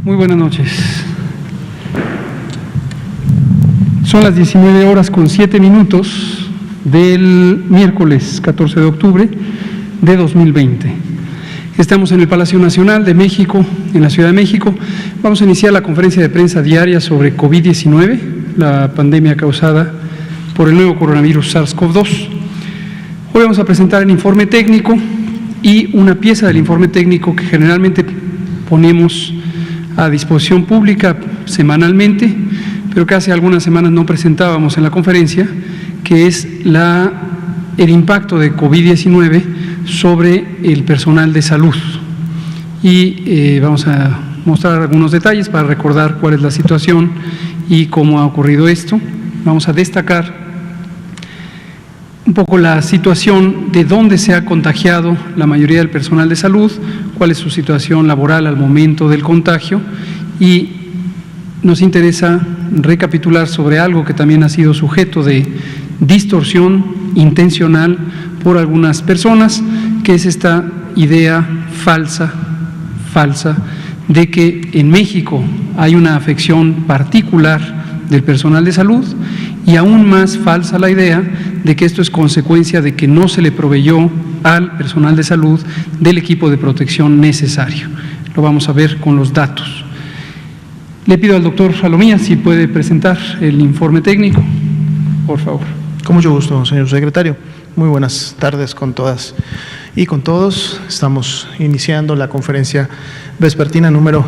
Muy buenas noches. Son las 19:07 del miércoles 14 de octubre de 2020. Estamos en el Palacio Nacional de México, en la Ciudad de México. Vamos a iniciar la conferencia de prensa diaria sobre COVID-19, la pandemia causada por el nuevo coronavirus SARS-CoV-2. Hoy vamos a presentar el informe técnico y una pieza del informe técnico que generalmente ponemos a disposición pública semanalmente, pero que hace algunas semanas no presentábamos en la conferencia, que es el impacto de COVID-19 sobre el personal de salud. Y vamos a mostrar algunos detalles para recordar cuál es la situación y cómo ha ocurrido esto. Vamos a destacar un poco la situación de dónde se ha contagiado la mayoría del personal de salud, cuál es su situación laboral al momento del contagio, y nos interesa recapitular sobre algo que también ha sido sujeto de distorsión intencional por algunas personas, que es esta idea falsa de que en México hay una afección particular del personal de salud, y aún más falsa la idea de que esto es consecuencia de que no se le proveyó al personal de salud del equipo de protección necesario. Lo vamos a ver con los datos. Le pido al doctor Salomía si puede presentar el informe técnico, por favor. Con mucho gusto, señor secretario. Muy buenas tardes con todas y con todos. Estamos iniciando la conferencia vespertina número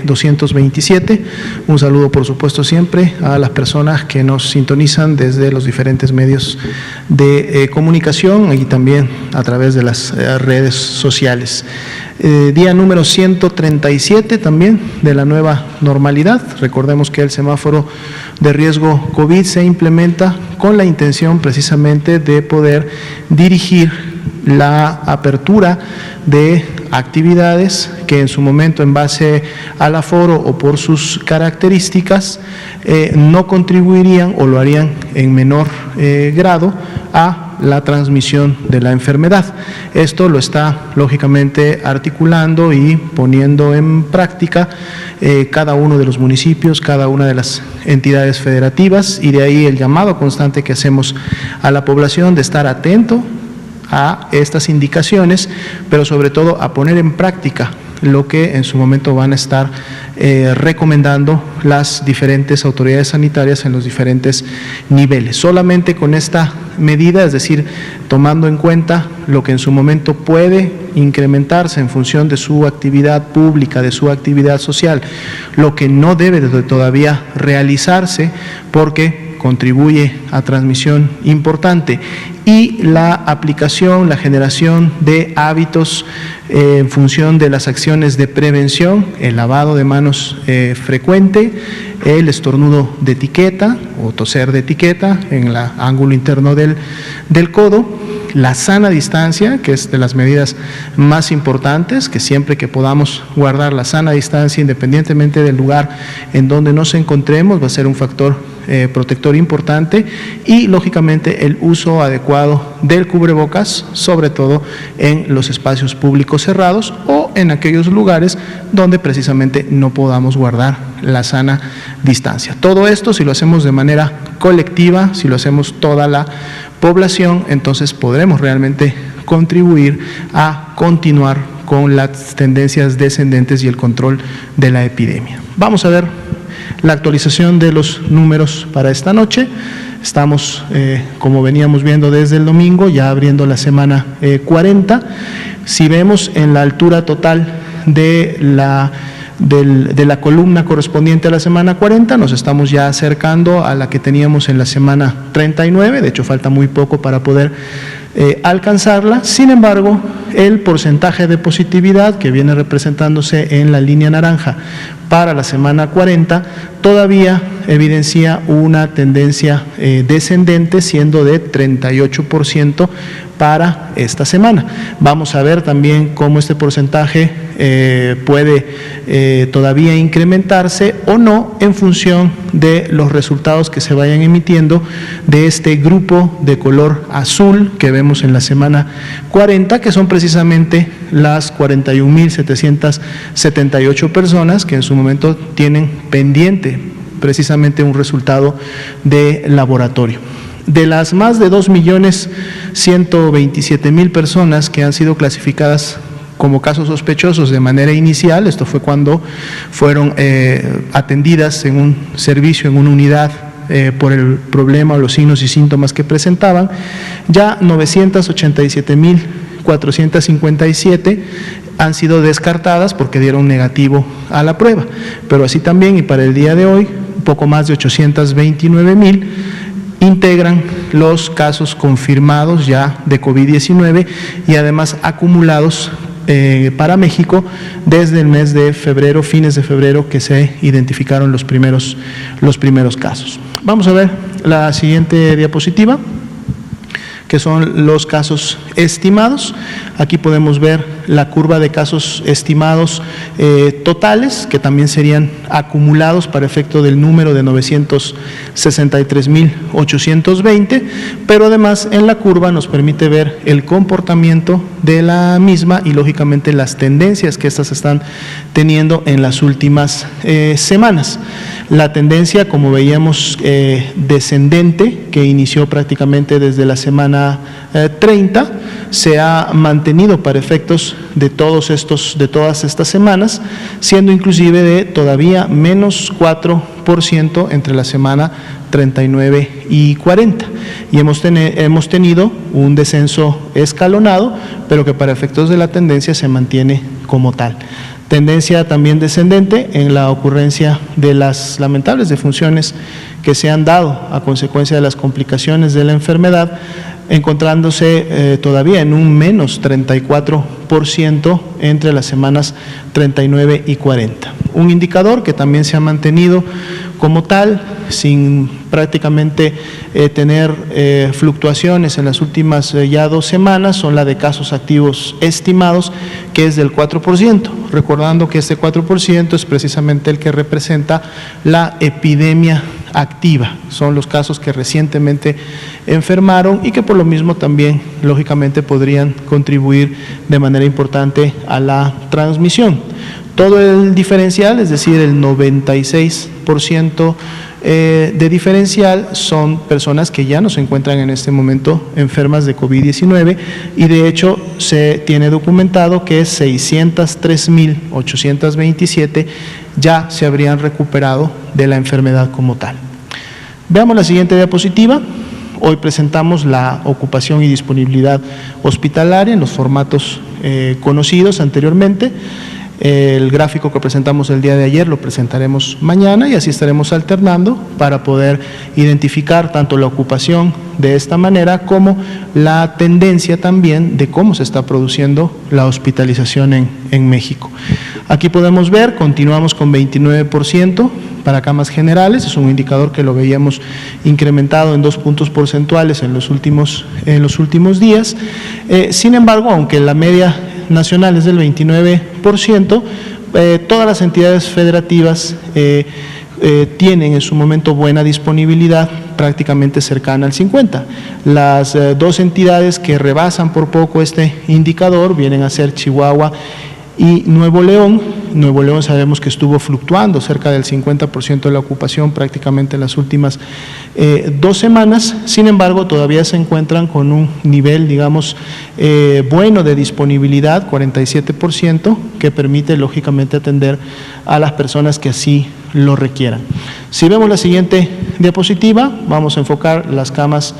227. Un saludo, por supuesto, siempre a las personas que nos sintonizan desde los diferentes medios de comunicación y también a través de las redes sociales. Día número 137 también de la nueva normalidad. Recordemos que el semáforo de riesgo COVID se implementa con la intención precisamente de poder dirigir la apertura de actividades que en su momento, en base al aforo o por sus características, no contribuirían o lo harían en menor grado a la transmisión de la enfermedad. Esto lo está lógicamente articulando y poniendo en práctica cada uno de los municipios, cada una de las entidades federativas, y de ahí el llamado constante que hacemos a la población de estar atento a estas indicaciones, pero sobre todo a poner en práctica lo que en su momento van a estar recomendando las diferentes autoridades sanitarias en los diferentes niveles. Solamente con esta medida, es decir, tomando en cuenta lo que en su momento puede incrementarse en función de su actividad pública, de su actividad social, lo que no debe de todavía realizarse porque contribuye a transmisión importante, y la aplicación, la generación de hábitos en función de las acciones de prevención, el lavado de manos frecuente, el estornudo de etiqueta o toser de etiqueta en el ángulo interno del codo, la sana distancia, que es de las medidas más importantes, que siempre que podamos guardar la sana distancia independientemente del lugar en donde nos encontremos va a ser un factor protector importante, y lógicamente el uso adecuado del cubrebocas, sobre todo en los espacios públicos cerrados o en aquellos lugares donde precisamente no podamos guardar la sana distancia. Todo esto, si lo hacemos de manera colectiva, si lo hacemos toda la población, entonces podremos realmente contribuir a continuar con las tendencias descendentes y el control de la epidemia. Vamos a ver la actualización de los números para esta noche. Estamos, como veníamos viendo desde el domingo, ya abriendo la semana 40. Si vemos en la altura total de la columna correspondiente a la semana 40, nos estamos ya acercando a la que teníamos en la semana 39, de hecho falta muy poco para poder alcanzarla. Sin embargo, el porcentaje de positividad que viene representándose en la línea naranja para la semana 40 todavía evidencia una tendencia descendente, siendo de 38% para esta semana. Vamos a ver también cómo este porcentaje puede todavía incrementarse o no en función de los resultados que se vayan emitiendo de este grupo de color azul que vemos en la semana 40, que son precisamente las 41.778 personas que en su momento tienen pendiente precisamente un resultado de laboratorio. De las más de 2.127.000 personas que han sido clasificadas como casos sospechosos de manera inicial, esto fue cuando fueron atendidas en un servicio, en una unidad, por el problema o los signos y síntomas que presentaban, ya 987.457 han sido descartadas porque dieron negativo a la prueba, pero así también, y para el día de hoy, un poco más de 829.000 integran los casos confirmados ya de COVID-19 y además acumulados para México desde el mes de febrero, fines de febrero, que se identificaron los primeros casos. Vamos a ver la siguiente diapositiva, que son los casos estimados. Aquí podemos ver la curva de casos estimados totales, que también serían acumulados para efecto del número de 963.820, pero además en la curva nos permite ver el comportamiento de la misma y lógicamente las tendencias que estas están teniendo en las últimas semanas. La tendencia, como veíamos, descendente, que inició prácticamente desde la semana 30, se ha mantenido para efectos de todas estas semanas, siendo inclusive de todavía menos 4% entre la semana 39 y 40. Y hemos tenido un descenso escalonado, pero que para efectos de la tendencia se mantiene como tal. Tendencia también descendente en la ocurrencia de las lamentables defunciones que se han dado a consecuencia de las complicaciones de la enfermedad, encontrándose todavía en un menos 34% entre las semanas 39 y 40. Un indicador que también se ha mantenido como tal, sin prácticamente tener fluctuaciones en las últimas ya 2 semanas, son la de casos activos estimados, que es del 4%, recordando que este 4% es precisamente el que representa la epidemia activa, son los casos que recientemente enfermaron y que por lo mismo también lógicamente podrían contribuir de manera importante a la transmisión. Todo el diferencial, es decir, el 96% de diferencial, son personas que ya no se encuentran en este momento enfermas de COVID-19 y de hecho se tiene documentado que 603.827 ya se habrían recuperado de la enfermedad como tal. Veamos la siguiente diapositiva. Hoy presentamos la ocupación y disponibilidad hospitalaria en los formatos conocidos anteriormente. El gráfico que presentamos el día de ayer lo presentaremos mañana y así estaremos alternando para poder identificar tanto la ocupación de esta manera como la tendencia también de cómo se está produciendo la hospitalización en México. Aquí podemos ver, continuamos con 29% para camas generales, es un indicador que lo veíamos incrementado en 2 puntos porcentuales en los últimos días. Sin embargo, aunque la media nacional es del 29%, todas las entidades federativas tienen en su momento buena disponibilidad, prácticamente cercana al 50%. Las 2 entidades que rebasan por poco este indicador vienen a ser Chihuahua y Nuevo León. Nuevo León sabemos que estuvo fluctuando cerca del 50% de la ocupación prácticamente en las últimas 2 semanas, sin embargo todavía se encuentran con un nivel, digamos, bueno de disponibilidad, 47%, que permite lógicamente atender a las personas que así lo requieran. Si vemos la siguiente diapositiva, vamos a enfocar las camas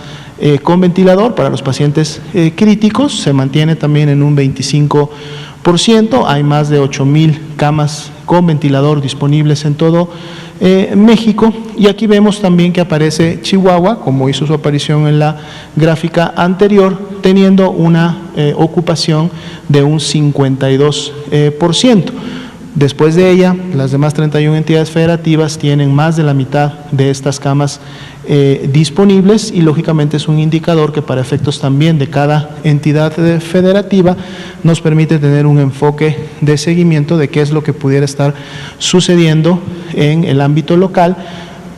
con ventilador para los pacientes críticos, se mantiene también en un 25%, hay más de 8.000 camas con ventilador disponibles en todo México, y aquí vemos también que aparece Chihuahua, como hizo su aparición en la gráfica anterior, teniendo una ocupación de un 52%. Después de ella, las demás 31 entidades federativas tienen más de la mitad de estas camas disponibles y lógicamente es un indicador que para efectos también de cada entidad federativa nos permite tener un enfoque de seguimiento de qué es lo que pudiera estar sucediendo en el ámbito local,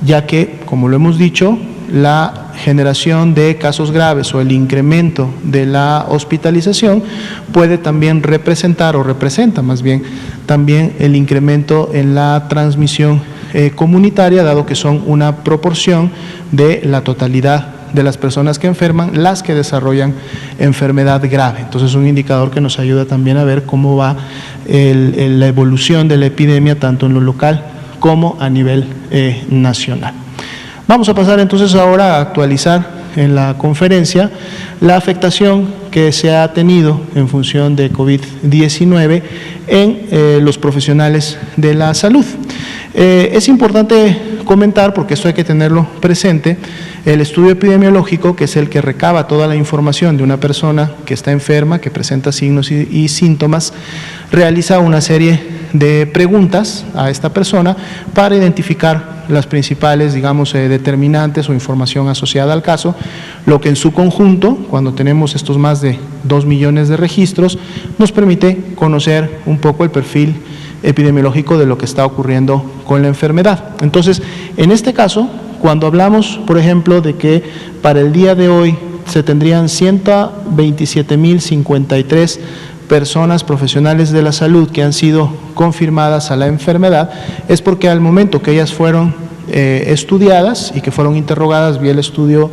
ya que, como lo hemos dicho, la generación de casos graves o el incremento de la hospitalización puede también representar o representa más bien también el incremento en la transmisión comunitaria, dado que son una proporción de la totalidad de las personas que enferman, las que desarrollan enfermedad grave. Entonces es un indicador que nos ayuda también a ver cómo va la evolución de la epidemia tanto en lo local como a nivel nacional. Vamos a pasar entonces ahora a actualizar en la conferencia la afectación que se ha tenido en función de COVID-19 en los profesionales de la salud. Es importante comentar, porque esto hay que tenerlo presente, el estudio epidemiológico, que es el que recaba toda la información de una persona que está enferma, que presenta signos y síntomas, realiza una serie de preguntas a esta persona para identificar las principales, digamos, determinantes o información asociada al caso, lo que en su conjunto, cuando tenemos estos más de 2 millones de registros, nos permite conocer un poco el perfil epidemiológico de lo que está ocurriendo con la enfermedad. Entonces, en este caso, cuando hablamos, por ejemplo, de que para el día de hoy se tendrían 127.053 personas profesionales de la salud que han sido confirmadas a la enfermedad, es porque al momento que ellas fueron estudiadas y que fueron interrogadas vía el estudio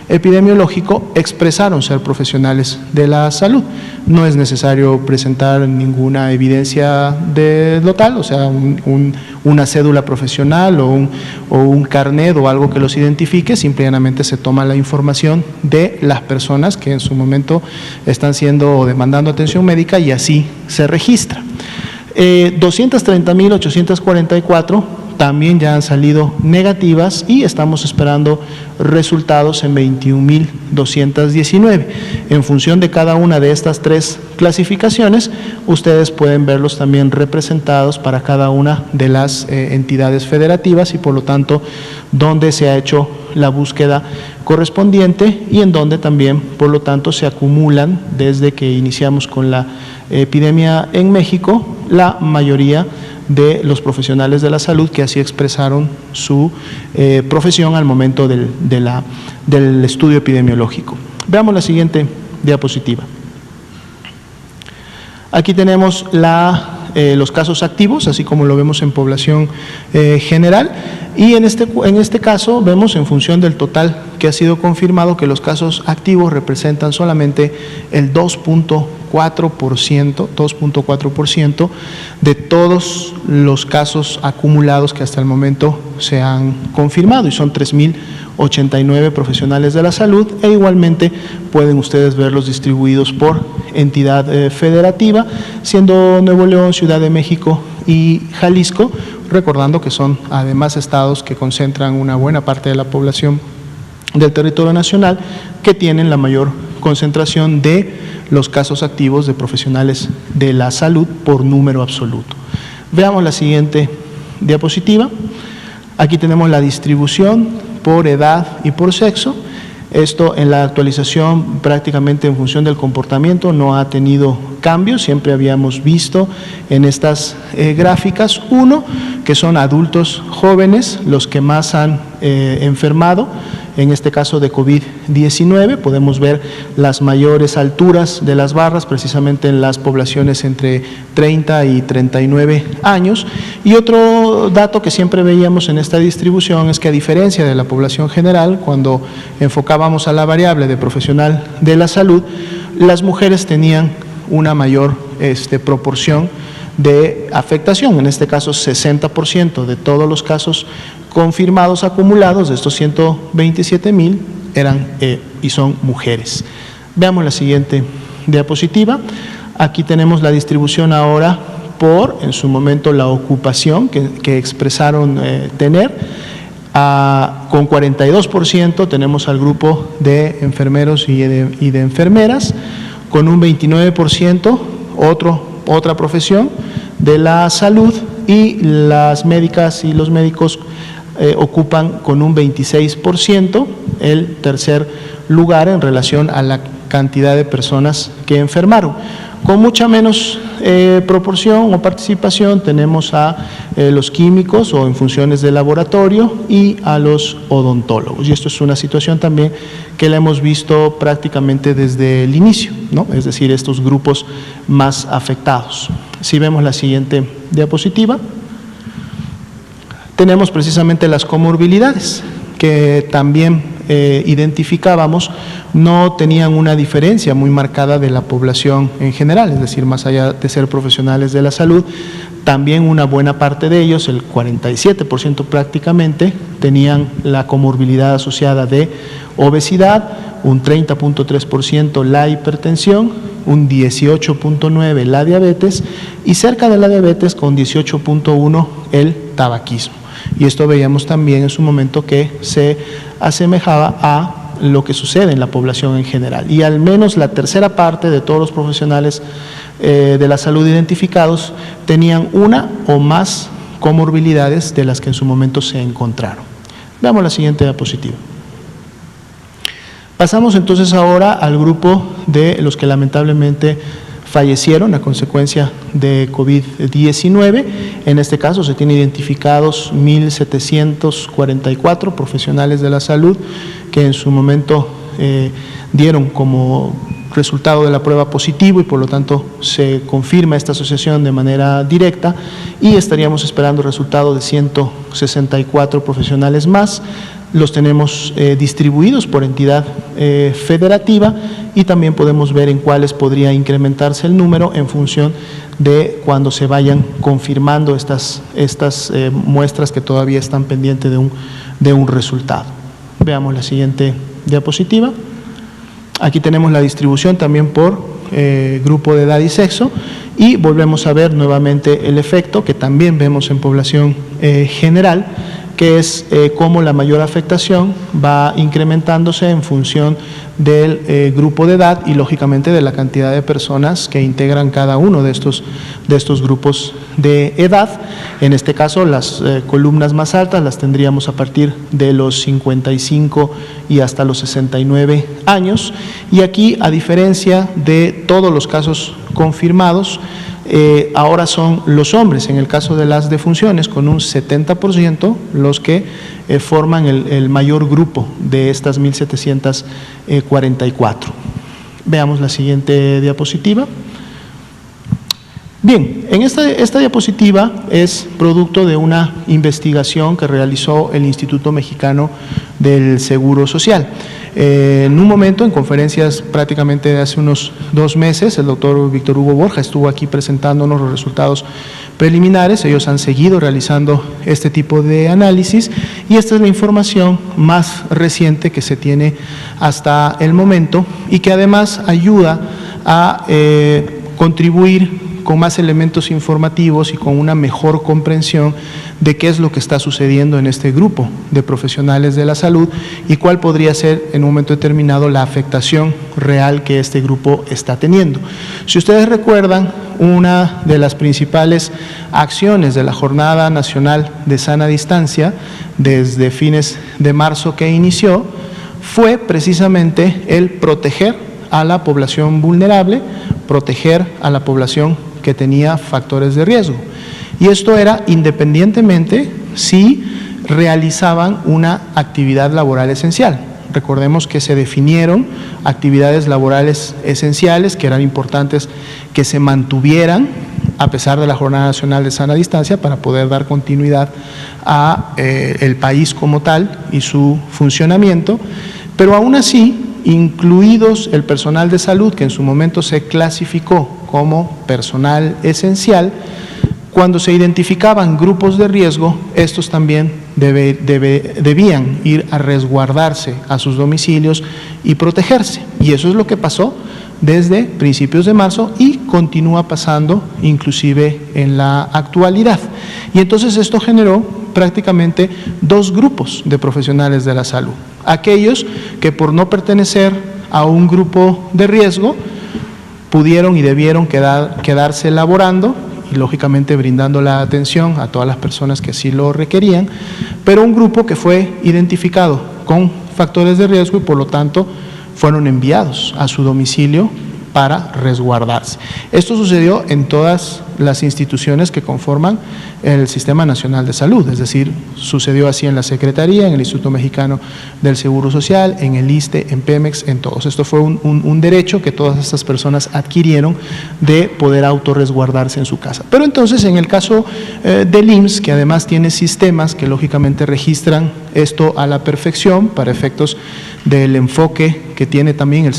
epidemiológico, expresaron ser profesionales de la salud. No es necesario presentar ninguna evidencia de lo tal, o sea, una cédula profesional o un carnet o algo que los identifique, simplemente se toma la información de las personas que en su momento están siendo o demandando atención médica y así se registra. 230.844 también ya han salido negativas y estamos esperando resultados en 21.219. En función de cada una de estas tres clasificaciones, ustedes pueden verlos también representados para cada una de las entidades federativas y por lo tanto donde se ha hecho la búsqueda correspondiente y en donde también por lo tanto se acumulan desde que iniciamos con la epidemia en México la mayoría de los profesionales de la salud que así expresaron su profesión al momento del estudio epidemiológico. Veamos la siguiente diapositiva. Aquí tenemos los casos activos, así como lo vemos en población general, y en este caso vemos en función del total que ha sido confirmado que los casos activos representan solamente el 2.4% de todos los casos acumulados que hasta el momento se han confirmado y son 3.089 profesionales de la salud e igualmente pueden ustedes verlos distribuidos por entidad federativa, siendo Nuevo León, Ciudad de México y Jalisco, recordando que son además estados que concentran una buena parte de la población del territorio nacional que tienen la mayor concentración de los casos activos de profesionales de la salud por número absoluto. Veamos la siguiente diapositiva. Aquí tenemos la distribución por edad y por sexo. Esto en la actualización prácticamente en función del comportamiento no ha tenido cambios, siempre habíamos visto en estas gráficas, uno, que son adultos jóvenes los que más han enfermado, en este caso de COVID-19, podemos ver las mayores alturas de las barras precisamente en las poblaciones entre 30 y 39 años. Y otro dato que siempre veíamos en esta distribución es que a diferencia de la población general, cuando enfocábamos a la variable de profesional de la salud, las mujeres tenían una mayor proporción de afectación, en este caso 60% de todos los casos confirmados acumulados de estos 127,000 eran y son mujeres. Veamos la siguiente diapositiva. Aquí tenemos la distribución ahora por, en su momento, la ocupación que expresaron tener. Con 42% tenemos al grupo de enfermeros y de enfermeras, con un 29% otra profesión de la Salud, y las médicas y los médicos ocupan con un 26% el tercer lugar en relación a la cantidad de personas que enfermaron. Con mucha menos proporción o participación tenemos a los químicos o en funciones de laboratorio y a los odontólogos. Y esto es una situación también que la hemos visto prácticamente desde el inicio, ¿no? Es decir, estos grupos más afectados. Si vemos la siguiente diapositiva, tenemos precisamente las comorbilidades que también identificábamos, no tenían una diferencia muy marcada de la población en general, es decir, más allá de ser profesionales de la salud, también una buena parte de ellos, el 47% prácticamente, tenían la comorbilidad asociada de obesidad, un 30.3% la hipertensión, un 18.9% la diabetes y cerca de la diabetes con 18.1% el tabaquismo. Y esto veíamos también en su momento que se asemejaba a lo que sucede en la población en general. Y al menos la tercera parte de todos los profesionales de la salud identificados tenían una o más comorbilidades de las que en su momento se encontraron. Veamos la siguiente diapositiva. Pasamos entonces ahora al grupo de los que lamentablemente fallecieron a consecuencia de COVID-19. En este caso se tienen identificados 1.744 profesionales de la salud que en su momento dieron como resultado de la prueba positivo y por lo tanto se confirma esta asociación de manera directa y estaríamos esperando el resultado de 164 profesionales más. Los tenemos distribuidos por entidad federativa y también podemos ver en cuáles podría incrementarse el número en función de cuando se vayan confirmando estas muestras que todavía están pendientes de un resultado. Veamos la siguiente diapositiva. Aquí tenemos la distribución también por grupo de edad y sexo y volvemos a ver nuevamente el efecto que también vemos en población general, que es cómo la mayor afectación va incrementándose en función del grupo de edad y lógicamente de la cantidad de personas que integran cada uno de estos grupos de edad. En este caso, las columnas más altas las tendríamos a partir de los 55 y hasta los 69 años. Y aquí, a diferencia de todos los casos confirmados, ahora son los hombres, en el caso de las defunciones, con un 70%, los que forman el mayor grupo de estas 1.744. Veamos la siguiente diapositiva. Bien, en esta diapositiva es producto de una investigación que realizó el Instituto Mexicano del Seguro Social. En un momento, en conferencias prácticamente de hace unos 2 meses, el doctor Víctor Hugo Borja estuvo aquí presentándonos los resultados preliminares. Ellos han seguido realizando este tipo de análisis y esta es la información más reciente que se tiene hasta el momento y que además ayuda a contribuir con más elementos informativos y con una mejor comprensión de qué es lo que está sucediendo en este grupo de profesionales de la salud y cuál podría ser en un momento determinado la afectación real que este grupo está teniendo. Si ustedes recuerdan, una de las principales acciones de la Jornada Nacional de Sana Distancia desde fines de marzo que inició fue precisamente el proteger a la población vulnerable, proteger a la población que tenía factores de riesgo. Y esto era independientemente si realizaban una actividad laboral esencial. Recordemos que se definieron actividades laborales esenciales que eran importantes que se mantuvieran a pesar de la Jornada Nacional de Sana Distancia para poder dar continuidad a el país como tal y su funcionamiento, pero aún así, incluidos el personal de salud que en su momento se clasificó como personal esencial, cuando se identificaban grupos de riesgo, estos también debían ir a resguardarse a sus domicilios y protegerse. Y eso es lo que pasó desde principios de marzo y continúa pasando inclusive en la actualidad. Y entonces esto generó prácticamente 2 grupos de profesionales de la salud. Aquellos que por no pertenecer a un grupo de riesgo pudieron y debieron quedarse laborando y lógicamente brindando la atención a todas las personas que así lo requerían, pero un grupo que fue identificado con factores de riesgo y por lo tanto fueron enviados a su domicilio para resguardarse. Esto sucedió en todas las instituciones que conforman el Sistema Nacional de Salud, es decir, sucedió así en la Secretaría, en el Instituto Mexicano del Seguro Social, en el ISSSTE, en Pemex, en todos. Esto fue un derecho que todas estas personas adquirieron de poder autorresguardarse en su casa. Pero entonces, en el caso del IMSS, que además tiene sistemas que lógicamente registran esto a la perfección para efectos del enfoque que tiene también el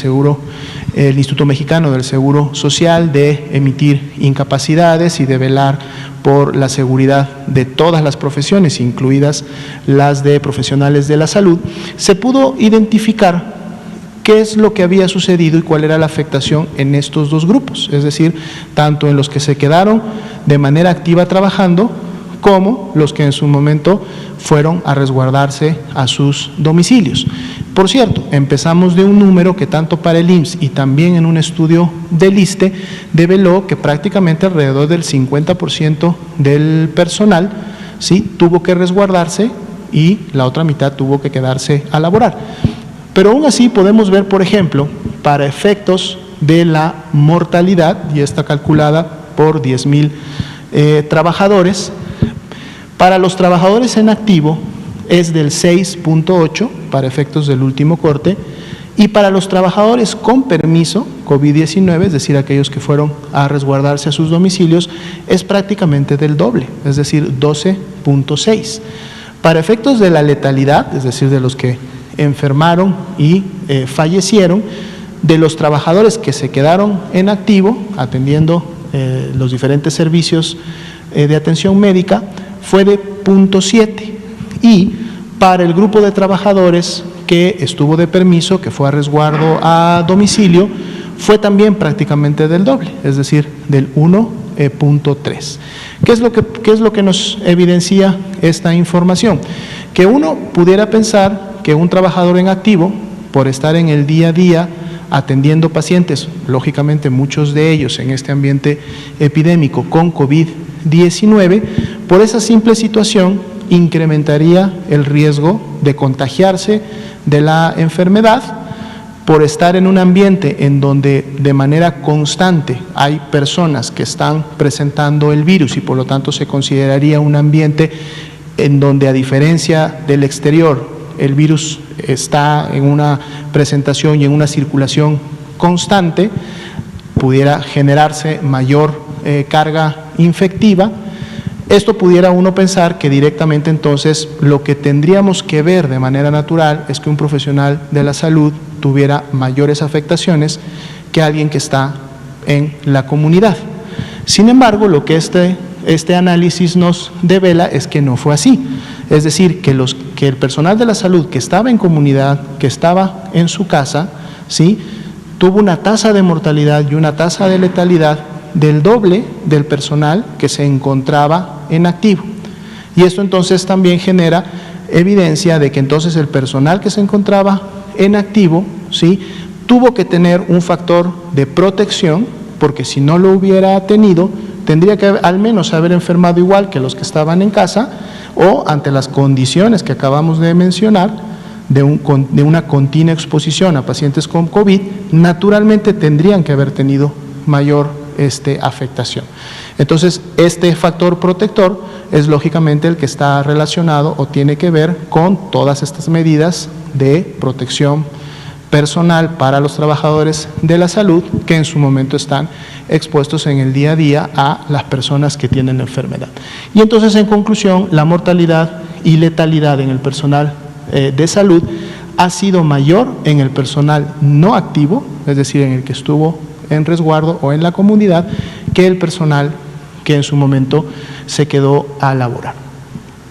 Instituto Mexicano del Seguro Social de emitir incapacidades y de velar por la seguridad de todas las profesiones, incluidas las de profesionales de la salud, se pudo identificar qué es lo que había sucedido y cuál era la afectación en estos dos grupos, es decir, tanto en los que se quedaron de manera activa trabajando, como los que en su momento fueron a resguardarse a sus domicilios. Por cierto, empezamos de un número que tanto para el IMSS y también en un estudio del ISSSTE develó que prácticamente alrededor del 50% del personal ¿sí? tuvo que resguardarse y la otra mitad tuvo que quedarse a laborar. Pero aún así podemos ver, por ejemplo, para efectos de la mortalidad, y está calculada por 10,000 trabajadores, para los trabajadores en activo es del 6.8 para efectos del último corte, y para los trabajadores con permiso COVID-19, es decir, aquellos que fueron a resguardarse a sus domicilios, es prácticamente del doble, es decir, 12.6. Para efectos de la letalidad, es decir, de los que enfermaron y fallecieron, de los trabajadores que se quedaron en activo atendiendo los diferentes servicios de atención médica, fue de 0.7, y para el grupo de trabajadores que estuvo de permiso, que fue a resguardo a domicilio, fue también prácticamente del doble, es decir, del 1.3. ¿Qué es lo que nos evidencia esta información? Que uno pudiera pensar que un trabajador en activo, por estar en el día a día atendiendo pacientes, lógicamente muchos de ellos en este ambiente epidémico con COVID-19, por esa simple situación incrementaría el riesgo de contagiarse de la enfermedad, por estar en un ambiente en donde de manera constante hay personas que están presentando el virus y por lo tanto se consideraría un ambiente en donde, a diferencia del exterior, el virus está en una presentación y en una circulación constante, pudiera generarse mayor carga infectiva. Esto pudiera uno pensar que directamente entonces lo que tendríamos que ver de manera natural es que un profesional de la salud tuviera mayores afectaciones que alguien que está en la comunidad. Sin embargo, lo que este análisis nos devela es que no fue así. Es decir, que el personal de la salud que estaba en comunidad, que estaba en su casa, ¿sí?, tuvo una tasa de mortalidad y una tasa de letalidad del doble del personal que se encontraba en activo. Y esto entonces también genera evidencia de que entonces el personal que se encontraba en activo, ¿sí?, tuvo que tener un factor de protección, porque si no lo hubiera tenido, tendría que al menos haber enfermado igual que los que estaban en casa, o ante las condiciones que acabamos de mencionar, de una continua exposición a pacientes con COVID, naturalmente tendrían que haber tenido mayor afectación. Entonces, este factor protector es lógicamente el que está relacionado o tiene que ver con todas estas medidas de protección personal para los trabajadores de la salud que en su momento están expuestos en el día a día a las personas que tienen la enfermedad. Y entonces, en conclusión, la mortalidad y letalidad en el personal de salud ha sido mayor en el personal no activo, es decir, en el que estuvo en resguardo o en la comunidad, que el personal que en su momento se quedó a laborar.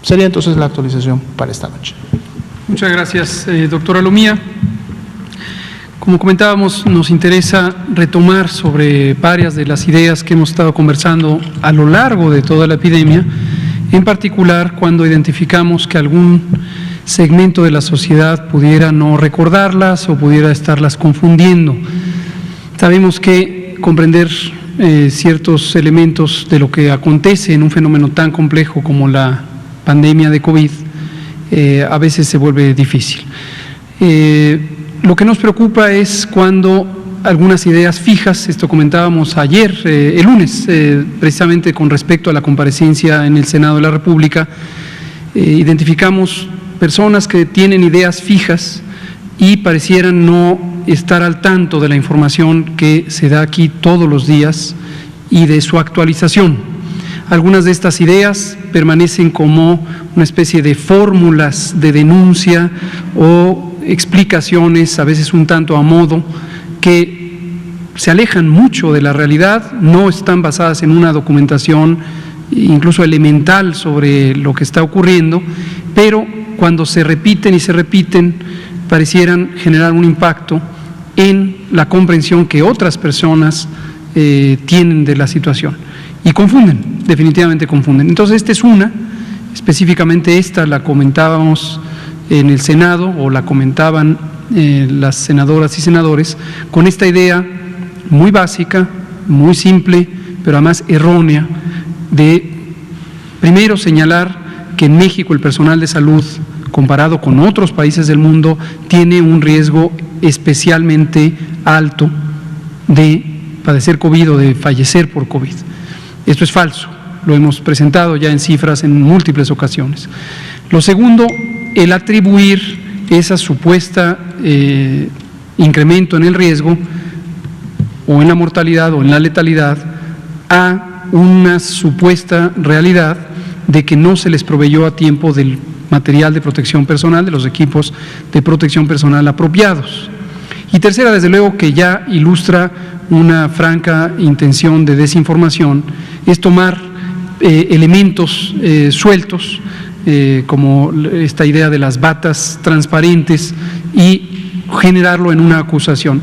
Sería entonces la actualización para esta noche. Muchas gracias, doctora Lomía. Como comentábamos, nos interesa retomar sobre varias de las ideas que hemos estado conversando a lo largo de toda la epidemia, en particular cuando identificamos que algún segmento de la sociedad pudiera no recordarlas o pudiera estarlas confundiendo. Sabemos que comprender ciertos elementos de lo que acontece en un fenómeno tan complejo como la pandemia de COVID, a veces se vuelve difícil. Lo que nos preocupa es cuando algunas ideas fijas, esto comentábamos ayer, el lunes, precisamente con respecto a la comparecencia en el Senado de la República, identificamos personas que tienen ideas fijas y parecieran no estar al tanto de la información que se da aquí todos los días y de su actualización. Algunas de estas ideas permanecen como una especie de fórmulas de denuncia o explicaciones, a veces un tanto a modo, que se alejan mucho de la realidad, no están basadas en una documentación incluso elemental sobre lo que está ocurriendo, pero cuando se repiten y se repiten, parecieran generar un impacto en la comprensión que otras personas tienen de la situación y confunden, definitivamente confunden. Entonces esta es una, específicamente esta la comentábamos en el Senado o la comentaban las senadoras y senadores con esta idea muy básica, muy simple, pero además errónea de primero señalar que en México el personal de salud comparado con otros países del mundo tiene un riesgo especialmente alto de padecer COVID o de fallecer por COVID. Esto es falso, lo hemos presentado ya en cifras en múltiples ocasiones. Lo segundo, el atribuir esa supuesta incremento en el riesgo o en la mortalidad o en la letalidad a una supuesta realidad de que no se les proveyó a tiempo del material de protección personal, de los equipos de protección personal apropiados. Y tercera, desde luego, que ya ilustra una franca intención de desinformación, es tomar elementos sueltos, como esta idea de las batas transparentes, y generarlo en una acusación.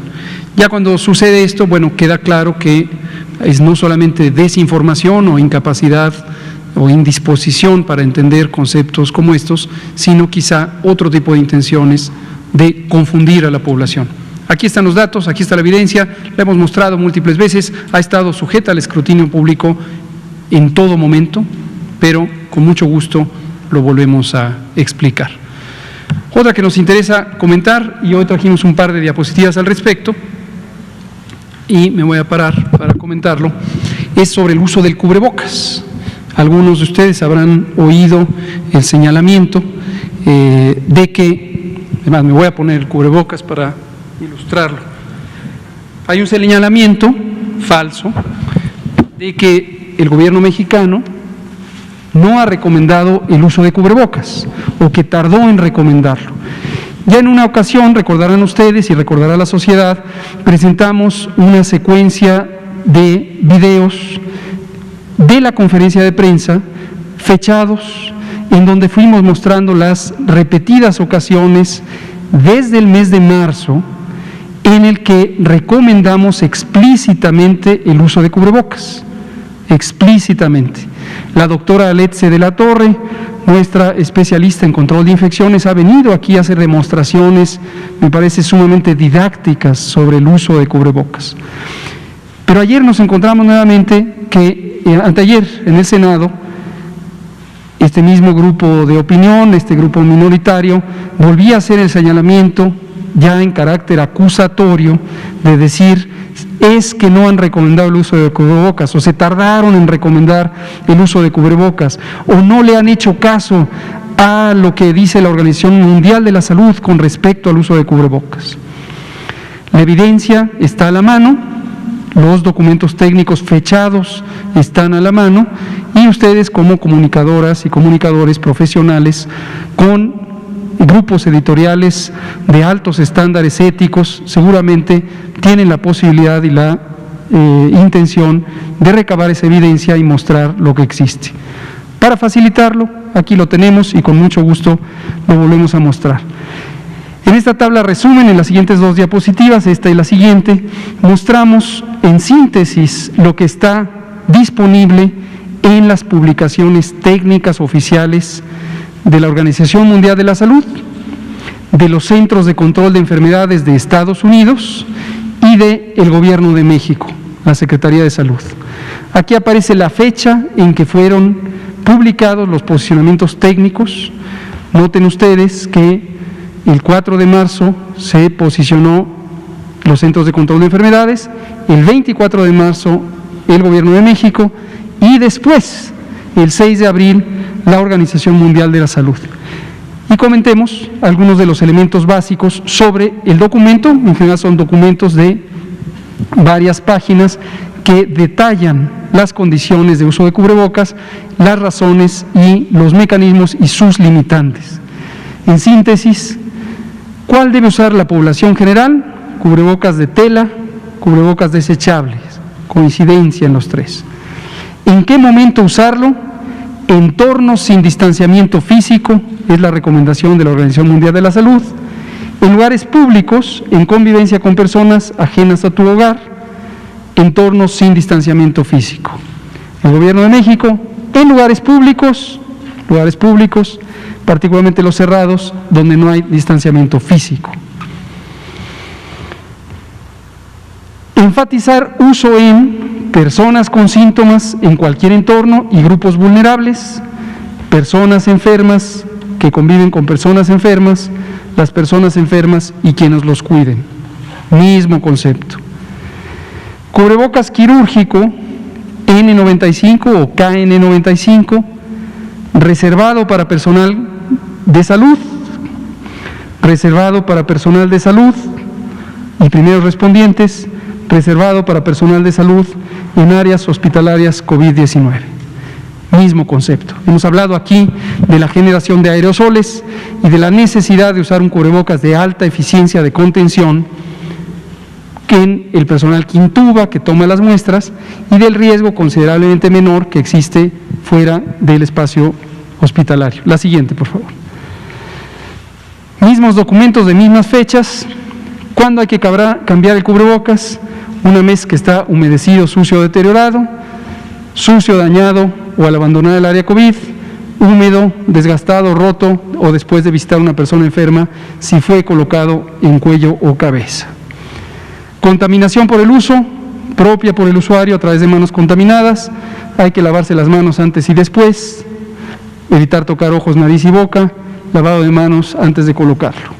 Ya cuando sucede esto, bueno, queda claro que es no solamente desinformación o incapacidad o indisposición para entender conceptos como estos, sino quizá otro tipo de intenciones de confundir a la población. Aquí están los datos, aquí está la evidencia, la hemos mostrado múltiples veces, ha estado sujeta al escrutinio público en todo momento, pero con mucho gusto lo volvemos a explicar. Otra que nos interesa comentar, y hoy trajimos un par de diapositivas al respecto, y me voy a parar para comentarlo, es sobre el uso del cubrebocas. Algunos de ustedes habrán oído el señalamiento de que, además me voy a poner el cubrebocas para ilustrarlo, hay un señalamiento falso de que el gobierno mexicano no ha recomendado el uso de cubrebocas o que tardó en recomendarlo. Ya en una ocasión, recordarán ustedes y recordará la sociedad, presentamos una secuencia de videos de la conferencia de prensa, fechados, en donde fuimos mostrando las repetidas ocasiones desde el mes de marzo en el que recomendamos explícitamente el uso de cubrebocas, explícitamente. La doctora Aletze de la Torre, nuestra especialista en control de infecciones, ha venido aquí a hacer demostraciones, me parece sumamente didácticas, sobre el uso de cubrebocas. Pero ayer nos encontramos nuevamente que, anteayer en el Senado, este mismo grupo de opinión, este grupo minoritario, volvía a hacer el señalamiento ya en carácter acusatorio de decir es que no han recomendado el uso de cubrebocas o se tardaron en recomendar el uso de cubrebocas o no le han hecho caso a lo que dice la Organización Mundial de la Salud con respecto al uso de cubrebocas. La evidencia está a la mano, los documentos técnicos fechados están a la mano y ustedes como comunicadoras y comunicadores profesionales con grupos editoriales de altos estándares éticos seguramente tienen la posibilidad y la intención de recabar esa evidencia y mostrar lo que existe. Para facilitarlo, aquí lo tenemos y con mucho gusto lo volvemos a mostrar. En esta tabla resumen, en las siguientes dos diapositivas, esta y la siguiente, mostramos en síntesis lo que está disponible en las publicaciones técnicas oficiales de la Organización Mundial de la Salud, de los Centros de Control de Enfermedades de Estados Unidos y del Gobierno de México. la Secretaría de Salud. Aquí aparece la fecha en que fueron publicados los posicionamientos técnicos. Noten ustedes que el 4 de marzo se posicionó los Centros de Control de Enfermedades, el 24 de marzo el Gobierno de México y después, el 6 de abril, la Organización Mundial de la Salud. Y comentemos algunos de los elementos básicos sobre el documento. En general son documentos de varias páginas que detallan las condiciones de uso de cubrebocas, las razones y los mecanismos y sus limitantes. En síntesis, ¿cuál debe usar la población general? Cubrebocas de tela, cubrebocas desechables, coincidencia en los tres. ¿En qué momento usarlo? Entornos sin distanciamiento físico, es la recomendación de la Organización Mundial de la Salud. En lugares públicos, en convivencia con personas ajenas a tu hogar, entornos sin distanciamiento físico. El Gobierno de México, en lugares públicos, particularmente los cerrados, donde no hay distanciamiento físico. Enfatizar uso en personas con síntomas en cualquier entorno y grupos vulnerables, personas enfermas que conviven con personas enfermas, las personas enfermas y quienes los cuiden. Mismo concepto. Cubrebocas quirúrgico N95 o KN95, reservado para personal de salud, y primeros respondientes, reservado para personal de salud en áreas hospitalarias COVID-19. Mismo concepto. Hemos hablado aquí de la generación de aerosoles y de la necesidad de usar un cubrebocas de alta eficiencia de contención en el personal que intuba, que toma las muestras, y del riesgo considerablemente menor que existe fuera del espacio hospitalario. La siguiente, por favor. Mismos documentos de mismas fechas. ¿Cuándo hay que cambiar el cubrebocas? Una vez que está humedecido, sucio o deteriorado, sucio, dañado o al abandonar el área COVID, húmedo, desgastado, roto o después de visitar a una persona enferma si fue colocado en cuello o cabeza. Contaminación por el uso, propia por el usuario a través de manos contaminadas. Hay que lavarse las manos antes y después, evitar tocar ojos, nariz y boca, lavado de manos antes de colocarlo.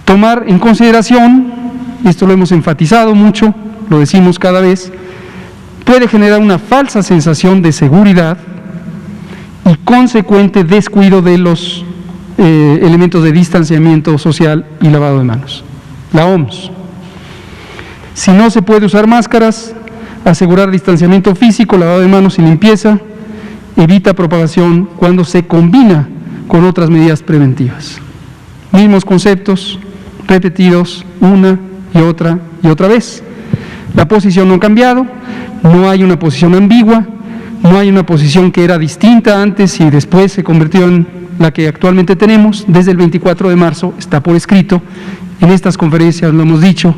Tomar en consideración, esto lo hemos enfatizado mucho, lo decimos cada vez, puede generar una falsa sensación de seguridad y consecuente descuido de los elementos de distanciamiento social y lavado de manos. La OMS. Si no se puede usar máscaras, asegurar distanciamiento físico, lavado de manos y limpieza, evita propagación cuando se combina con otras medidas preventivas. Mismos conceptos, repetidos una y otra vez. La posición no ha cambiado, no hay una posición ambigua, no hay una posición que era distinta antes y después se convirtió en la que actualmente tenemos. Desde el 24 de marzo está por escrito, en estas conferencias lo hemos dicho,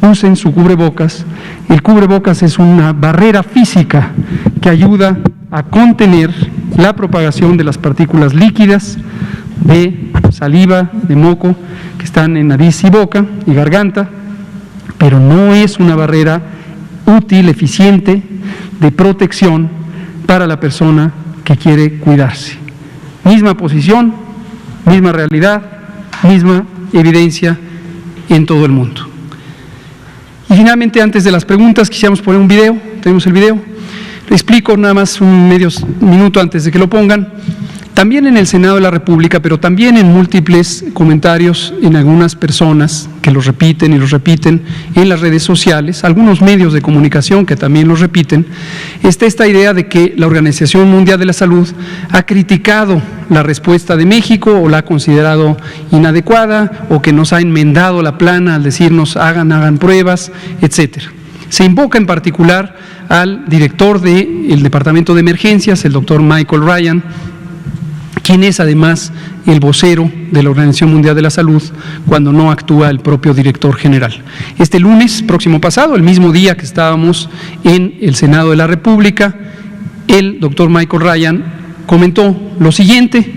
usen su cubrebocas. El cubrebocas es una barrera física que ayuda a contener la propagación de las partículas líquidas de saliva, de moco, que están en nariz y boca y garganta, pero no es una barrera útil, eficiente, de protección para la persona que quiere cuidarse. Misma posición, misma realidad, misma evidencia en todo el mundo. Y finalmente, antes de las preguntas, quisiéramos poner un video. Tenemos el video. Le explico nada más un medio minuto antes de que lo pongan. También en el Senado de la República, pero también en múltiples comentarios en algunas personas que los repiten y los repiten en las redes sociales, algunos medios de comunicación que también los repiten, está esta idea de que la Organización Mundial de la Salud ha criticado la respuesta de México o la ha considerado inadecuada o que nos ha enmendado la plana al decirnos hagan pruebas, etcétera. Se invoca en particular al director del Departamento de Emergencias, el doctor Michael Ryan, quien es además el vocero de la Organización Mundial de la Salud cuando no actúa el propio director general. Este lunes próximo pasado, el mismo día que estábamos en el Senado de la República, el doctor Michael Ryan comentó lo siguiente.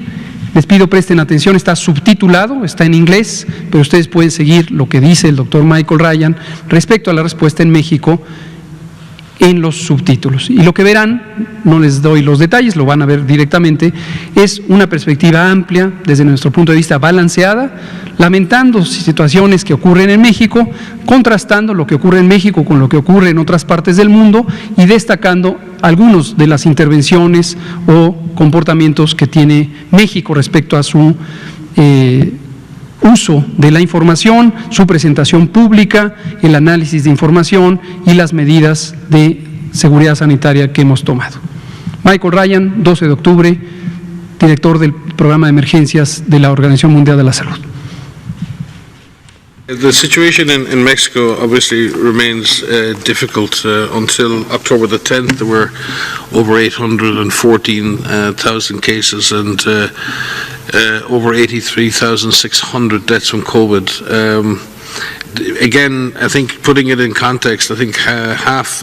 Les pido presten atención, está subtitulado, está en inglés, pero ustedes pueden seguir lo que dice el doctor Michael Ryan respecto a la respuesta en México en los subtítulos. Y lo que verán, no les doy los detalles, lo van a ver directamente, es una perspectiva amplia, desde nuestro punto de vista balanceada, lamentando situaciones que ocurren en México, contrastando lo que ocurre en México con lo que ocurre en otras partes del mundo y destacando algunas de las intervenciones o comportamientos que tiene México respecto a su uso de la información, su presentación pública, el análisis de información y las medidas de seguridad sanitaria que hemos tomado. Michael Ryan, 12 de octubre, director del programa de emergencias de la Organización Mundial de la Salud. The situation in Mexico obviously remains difficult. Until October the 10th, there were over 814,000 cases and over 83,600 deaths from COVID. Again, I think putting it in context, I think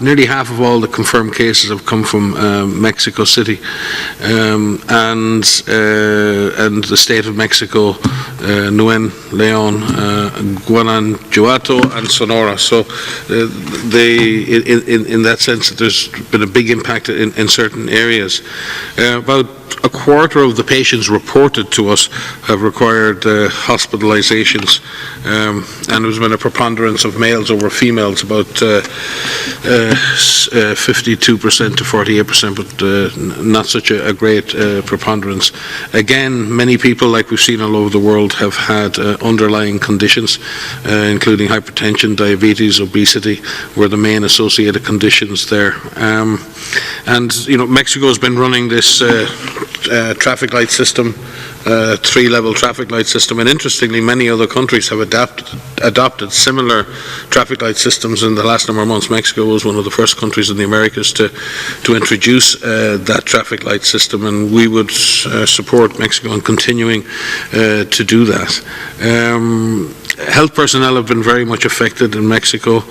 nearly half of all the confirmed cases have come from Mexico City and the state of Mexico, Nuevo León, Guanajuato, and Sonora. So, in that sense, there's been a big impact in certain areas. About a quarter of the patients reported to us have required hospitalizations, and there's been a preponderance of males over females, about 52% to 48%, but not such a great preponderance. Again, many people, like we've seen all over the world, have had underlying conditions, including hypertension, diabetes, obesity, were the main associated conditions there. And, you know, Mexico has been running this traffic light system, three-level traffic light system, and interestingly, many other countries have adopted similar traffic light systems in the last number of months. Mexico was one of the first countries in the Americas to introduce that traffic light system, and we would support Mexico in continuing to do that. Health personnel have been very much affected in Mexico,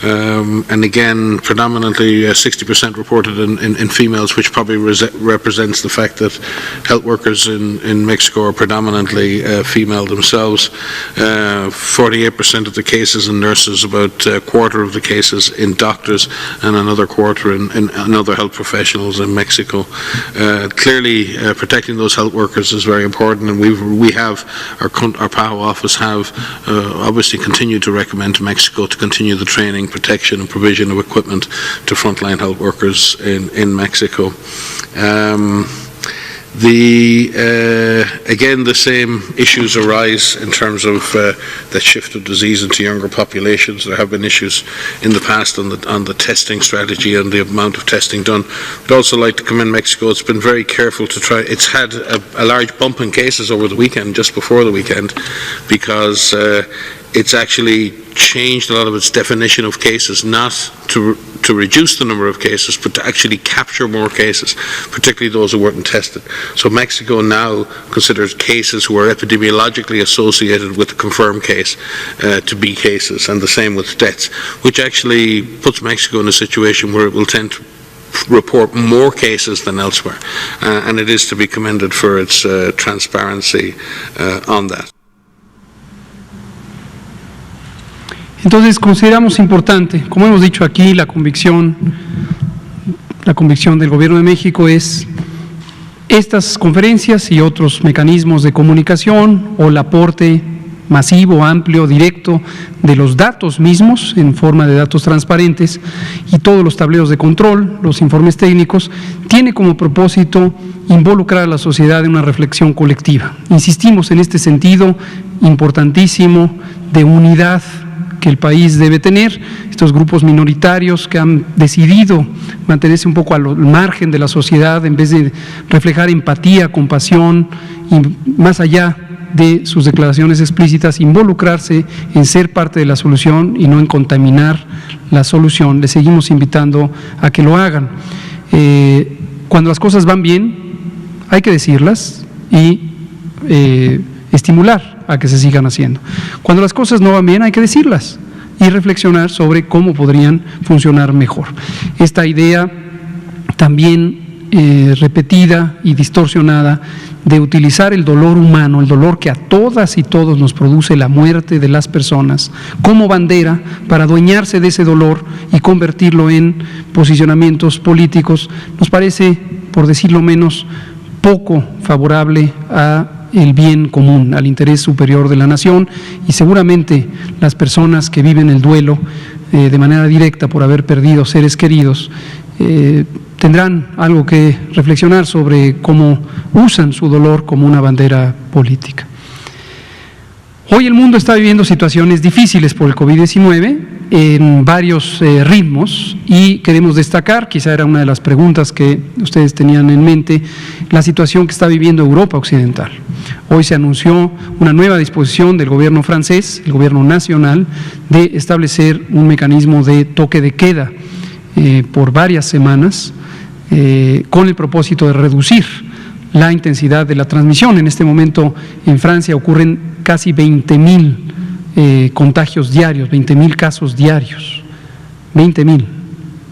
and again, predominantly 60% reported in females, which probably represents the fact that health workers in Mexico are predominantly female themselves. 48% of the cases in nurses, about a quarter of the cases in doctors, and another quarter in other health professionals in Mexico. Clearly, protecting those health workers is very important, and we have, our PAHO office have obviously continued to recommend to Mexico to continue the training, protection, and provision of equipment to frontline health workers in Mexico. Again, the same issues arise in terms of the shift of disease into younger populations. There have been issues in the past on the testing strategy and the amount of testing done. I'd also like to commend Mexico. It's been very careful to try. It's had a large bump in cases over the weekend, just before the weekend, because it's actually changed a lot of its definition of cases, not to reduce the number of cases, but to actually capture more cases, particularly those who weren't tested. So Mexico now considers cases who are epidemiologically associated with the confirmed case to be cases, and the same with deaths, which actually puts Mexico in a situation where it will tend to report more cases than elsewhere, and it is to be commended for its transparency on that. Entonces, consideramos importante, como hemos dicho aquí, la convicción del Gobierno de México es estas conferencias y otros mecanismos de comunicación o el aporte masivo, amplio, directo de los datos mismos en forma de datos transparentes y todos los tableros de control, los informes técnicos, tiene como propósito involucrar a la sociedad en una reflexión colectiva. Insistimos en este sentido importantísimo de unidad que el país debe tener, estos grupos minoritarios que han decidido mantenerse un poco al margen de la sociedad en vez de reflejar empatía, compasión y más allá de sus declaraciones explícitas, involucrarse en ser parte de la solución y no en contaminar la solución. Les seguimos invitando a que lo hagan. Cuando las cosas van bien, hay que decirlas y estimular a que se sigan haciendo. Cuando las cosas no van bien, hay que decirlas y reflexionar sobre cómo podrían funcionar mejor. Esta idea también repetida y distorsionada de utilizar el dolor humano, el dolor que a todas y todos nos produce la muerte de las personas, como bandera para adueñarse de ese dolor y convertirlo en posicionamientos políticos, nos parece, por decirlo menos, poco favorable a el bien común, al interés superior de la nación, y seguramente las personas que viven el duelo de manera directa por haber perdido seres queridos tendrán algo que reflexionar sobre cómo usan su dolor como una bandera política. Hoy el mundo está viviendo situaciones difíciles por el COVID-19 en varios ritmos, y queremos destacar, quizá era una de las preguntas que ustedes tenían en mente, la situación que está viviendo Europa Occidental. Hoy se anunció una nueva disposición del gobierno francés, el gobierno nacional, de establecer un mecanismo de toque de queda por varias semanas, con el propósito de reducir la intensidad de la transmisión. En este momento en Francia ocurren casi 20.000 contagios diarios, 20.000 casos diarios, 20.000.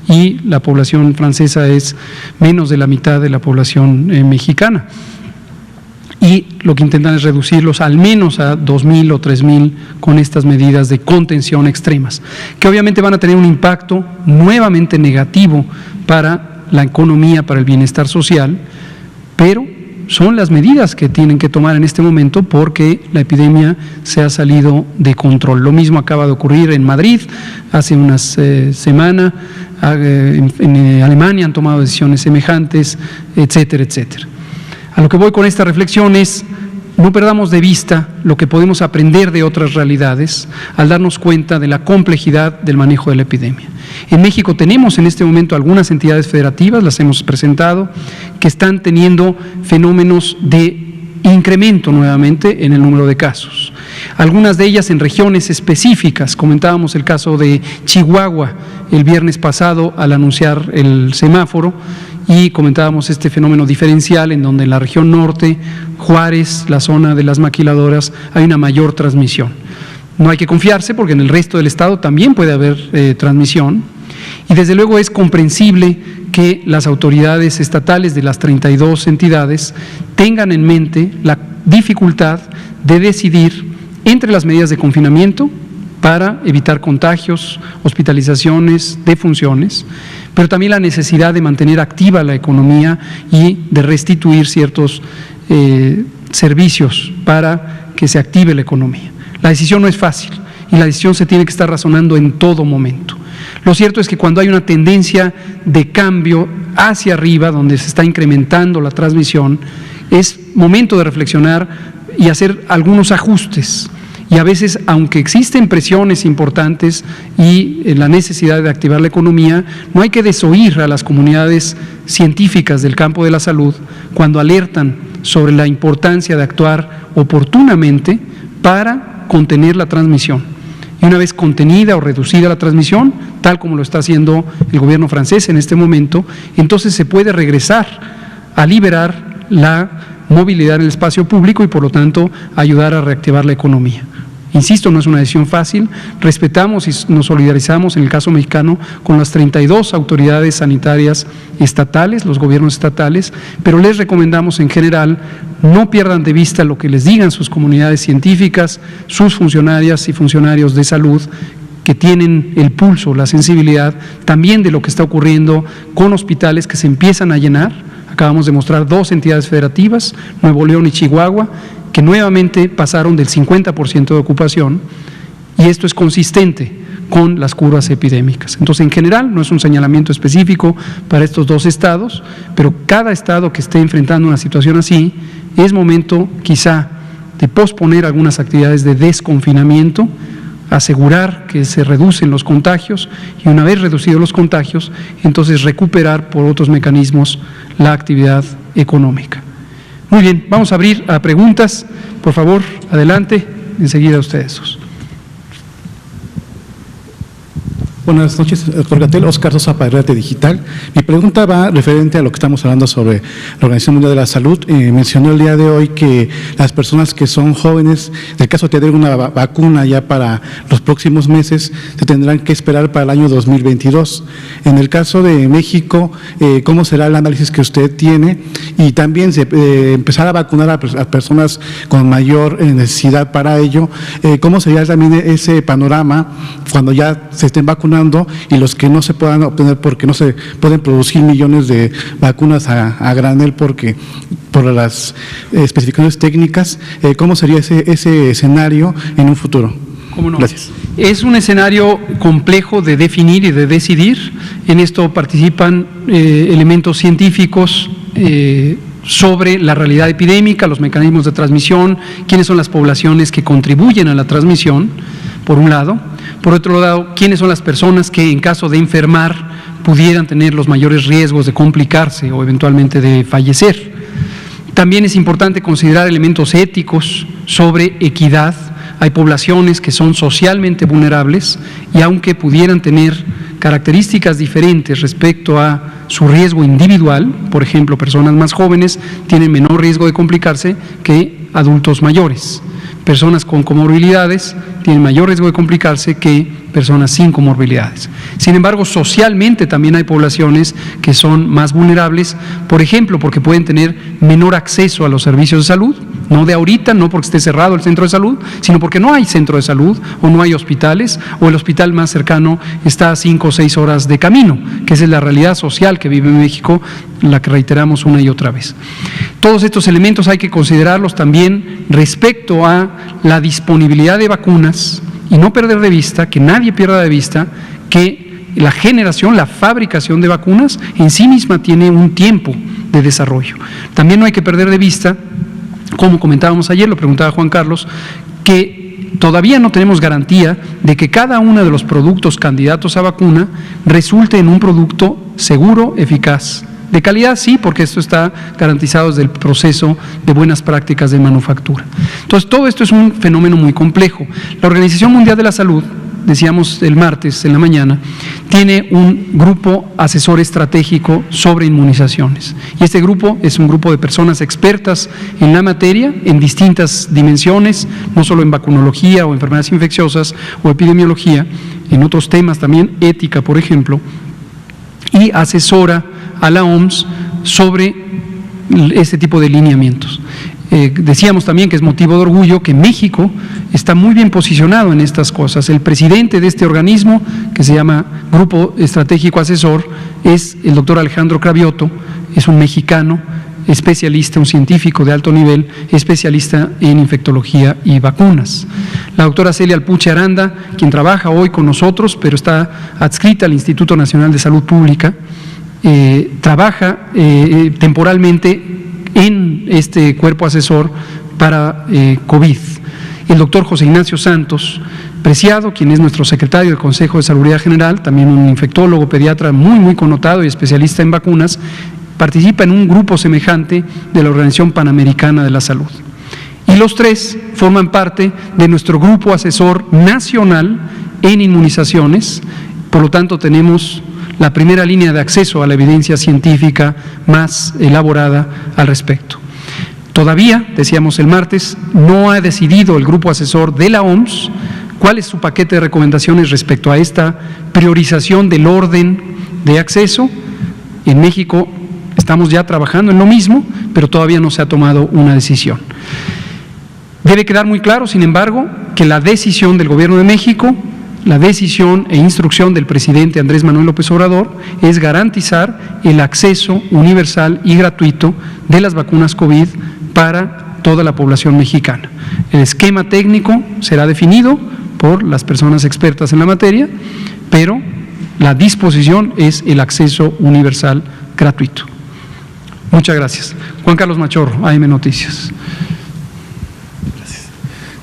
Y la población francesa es menos de la mitad de la población mexicana. Y lo que intentan es reducirlos al menos a 2.000 o 3.000 con estas medidas de contención extremas, que obviamente van a tener un impacto nuevamente negativo para la economía, para el bienestar social, pero son las medidas que tienen que tomar en este momento porque la epidemia se ha salido de control. Lo mismo acaba de ocurrir en Madrid hace unas semanas, en Alemania han tomado decisiones semejantes, etcétera, etcétera. A lo que voy con esta reflexión es, no perdamos de vista lo que podemos aprender de otras realidades al darnos cuenta de la complejidad del manejo de la epidemia. En México tenemos en este momento algunas entidades federativas, las hemos presentado, que están teniendo fenómenos de incremento nuevamente en el número de casos. Algunas de ellas en regiones específicas. Comentábamos el caso de Chihuahua el viernes pasado al anunciar el semáforo, y comentábamos este fenómeno diferencial en donde en la región norte, Juárez, la zona de las maquiladoras, hay una mayor transmisión. No hay que confiarse porque en el resto del estado también puede haber transmisión, y desde luego es comprensible que las autoridades estatales de las 32 entidades tengan en mente la dificultad de decidir entre las medidas de confinamiento para evitar contagios, hospitalizaciones, defunciones, pero también la necesidad de mantener activa la economía y de restituir ciertos servicios para que se active la economía. La decisión no es fácil y la decisión se tiene que estar razonando en todo momento. Lo cierto es que cuando hay una tendencia de cambio hacia arriba, donde se está incrementando la transmisión, es momento de reflexionar y hacer algunos ajustes. Y a veces, aunque existen presiones importantes y la necesidad de activar la economía, no hay que desoír a las comunidades científicas del campo de la salud cuando alertan sobre la importancia de actuar oportunamente para contener la transmisión. Y una vez contenida o reducida la transmisión, tal como lo está haciendo el gobierno francés en este momento, entonces se puede regresar a liberar la movilidad en el espacio público y por lo tanto ayudar a reactivar la economía. Insisto, no es una decisión fácil, respetamos y nos solidarizamos en el caso mexicano con las 32 autoridades sanitarias estatales, los gobiernos estatales, pero les recomendamos en general no pierdan de vista lo que les digan sus comunidades científicas, sus funcionarias y funcionarios de salud, que tienen el pulso, la sensibilidad también de lo que está ocurriendo con hospitales que se empiezan a llenar. Acabamos de mostrar 2 entidades federativas, Nuevo León y Chihuahua, que nuevamente pasaron del 50% de ocupación, y esto es consistente con las curvas epidémicas. Entonces, en general, no es un señalamiento específico para estos 2 estados, pero cada estado que esté enfrentando una situación así, es momento quizá de posponer algunas actividades de desconfinamiento, asegurar que se reducen los contagios y una vez reducidos los contagios, entonces recuperar por otros mecanismos la actividad económica. Muy bien, vamos a abrir a preguntas. Por favor, adelante, enseguida ustedes. Buenas noches, doctor Gatell. Oscar Sosa para Rete Digital. Mi pregunta va referente a lo que estamos hablando sobre la Organización Mundial de la Salud. Mencionó el día de hoy que las personas que son jóvenes, en el caso de tener una vacuna ya para los próximos meses, se tendrán que esperar para el año 2022. En el caso de México, ¿cómo será el análisis que usted tiene? Y también empezar a vacunar a personas con mayor necesidad para ello. ¿Cómo sería también ese panorama cuando ya se estén vacunando y los que no se puedan obtener porque no se pueden producir millones de vacunas a granel por las especificaciones técnicas? ¿Cómo sería ese escenario en un futuro? ¿Cómo no? Gracias. Es un escenario complejo de definir y de decidir. En esto participan elementos científicos sobre la realidad epidémica, los mecanismos de transmisión, quiénes son las poblaciones que contribuyen a la transmisión, por un lado. Por otro lado, quiénes son las personas que en caso de enfermar pudieran tener los mayores riesgos de complicarse o eventualmente de fallecer. También es importante considerar elementos éticos sobre equidad. Hay poblaciones que son socialmente vulnerables y aunque pudieran tener características diferentes respecto a su riesgo individual, por ejemplo, personas más jóvenes tienen menor riesgo de complicarse que adultos mayores. Personas con comorbilidades tienen mayor riesgo de complicarse que personas sin comorbilidades. Sin embargo, socialmente también hay poblaciones que son más vulnerables, por ejemplo, porque pueden tener menor acceso a los servicios de salud, no de ahorita, no porque esté cerrado el centro de salud, sino porque no hay centro de salud o no hay hospitales, o el hospital más cercano está a 5 o 6 horas de camino, que esa es la realidad social que vive en México, la que reiteramos una y otra vez. Todos estos elementos hay que considerarlos también respecto a la disponibilidad de vacunas y no perder de vista, que nadie pierda de vista, que la generación, la fabricación de vacunas en sí misma tiene un tiempo de desarrollo. También no hay que perder de vista, como comentábamos ayer, lo preguntaba Juan Carlos, que todavía no tenemos garantía de que cada uno de los productos candidatos a vacuna resulte en un producto seguro, eficaz. De calidad sí, porque esto está garantizado desde el proceso de buenas prácticas de manufactura. Entonces, todo esto es un fenómeno muy complejo. La Organización Mundial de la Salud, decíamos el martes en la mañana, tiene un grupo asesor estratégico sobre inmunizaciones. Y este grupo es un grupo de personas expertas en la materia, en distintas dimensiones, no solo en vacunología o enfermedades infecciosas o epidemiología, en otros temas también, ética, por ejemplo, y asesora a la OMS sobre este tipo de lineamientos. Decíamos también que es motivo de orgullo que México está muy bien posicionado en estas cosas. El presidente de este organismo, que se llama Grupo Estratégico Asesor, es el doctor Alejandro Cravioto, es un mexicano, especialista, un científico de alto nivel, especialista en infectología y vacunas. La doctora Celia Alpuche Aranda, quien trabaja hoy con nosotros, pero está adscrita al Instituto Nacional de Salud Pública, trabaja temporalmente en este cuerpo asesor para COVID. El doctor José Ignacio Santos Preciado, quien es nuestro secretario del Consejo de Salubridad General, también un infectólogo, pediatra muy connotado y especialista en vacunas, participa en un grupo semejante de la Organización Panamericana de la Salud. Y los tres forman parte de nuestro grupo asesor nacional en inmunizaciones, por lo tanto tenemos la primera línea de acceso a la evidencia científica más elaborada al respecto. Todavía, decíamos el martes, no ha decidido el grupo asesor de la OMS cuál es su paquete de recomendaciones respecto a esta priorización del orden de acceso. En México estamos ya trabajando en lo mismo, pero todavía no se ha tomado una decisión. Debe quedar muy claro, sin embargo, que la decisión del Gobierno de México, la decisión e instrucción del presidente Andrés Manuel López Obrador es garantizar el acceso universal y gratuito de las vacunas COVID para toda la población mexicana. El esquema técnico será definido por las personas expertas en la materia, pero la disposición es el acceso universal gratuito. Muchas gracias. Juan Carlos Machorro, AM Noticias.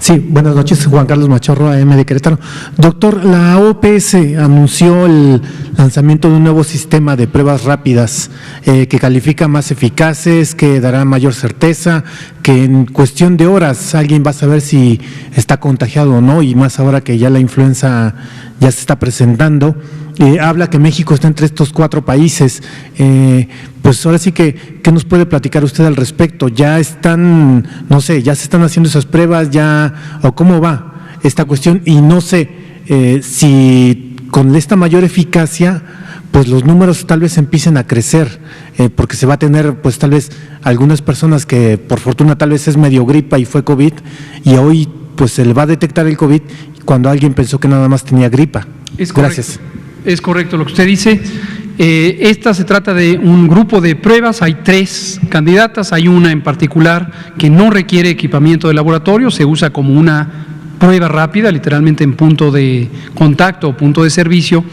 Sí, buenas noches, Juan Carlos Machorro, AM de Querétaro. Doctor, la OPS anunció el lanzamiento de un nuevo sistema de pruebas rápidas que califica más eficaces, que dará mayor certeza, que en cuestión de horas alguien va a saber si está contagiado o no, y más ahora que ya la influenza ya se está presentando. Habla que México está entre estos 4 países. Pues ahora sí que, ¿qué nos puede platicar usted al respecto? ¿Ya están, no sé, ya se están haciendo esas pruebas ya, o cómo va esta cuestión? Y no sé si con esta mayor eficacia, pues los números tal vez empiecen a crecer, porque se va a tener, pues tal vez algunas personas que por fortuna tal vez es medio gripa y fue COVID, y hoy pues se le va a detectar el COVID cuando alguien pensó que nada más tenía gripa. Gracias. Es correcto lo que usted dice. Esta se trata de un grupo de pruebas, hay 3 candidatas, hay una en particular que no requiere equipamiento de laboratorio, se usa como una prueba rápida, literalmente en punto de contacto o punto de servicio,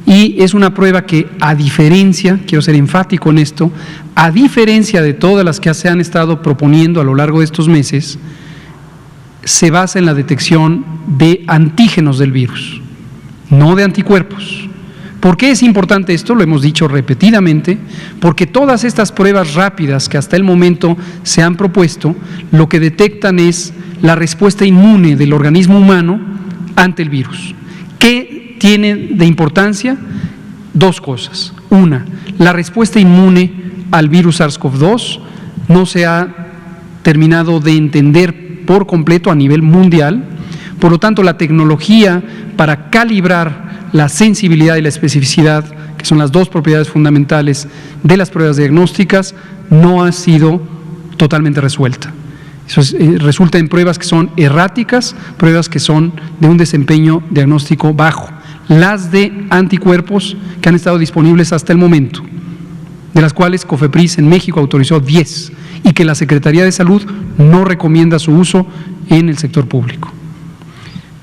y es una prueba que, a diferencia, quiero ser enfático en esto, a diferencia de todas las que se han estado proponiendo a lo largo de estos meses, se basa en la detección de antígenos del virus, no de anticuerpos. ¿Por qué es importante esto? Lo hemos dicho repetidamente, porque todas estas pruebas rápidas que hasta el momento se han propuesto, lo que detectan es la respuesta inmune del organismo humano ante el virus. ¿Qué tiene de importancia? 2 cosas. Una, la respuesta inmune al virus SARS-CoV-2 no se ha terminado de entender por completo a nivel mundial, por lo tanto la tecnología para calibrar la sensibilidad y la especificidad, que son las 2 propiedades fundamentales de las pruebas diagnósticas, no ha sido totalmente resuelta. Eso resulta en pruebas que son erráticas, pruebas que son de un desempeño diagnóstico bajo. Las de anticuerpos que han estado disponibles hasta el momento, de las cuales COFEPRIS en México autorizó 10 y que la Secretaría de Salud no recomienda su uso en el sector público.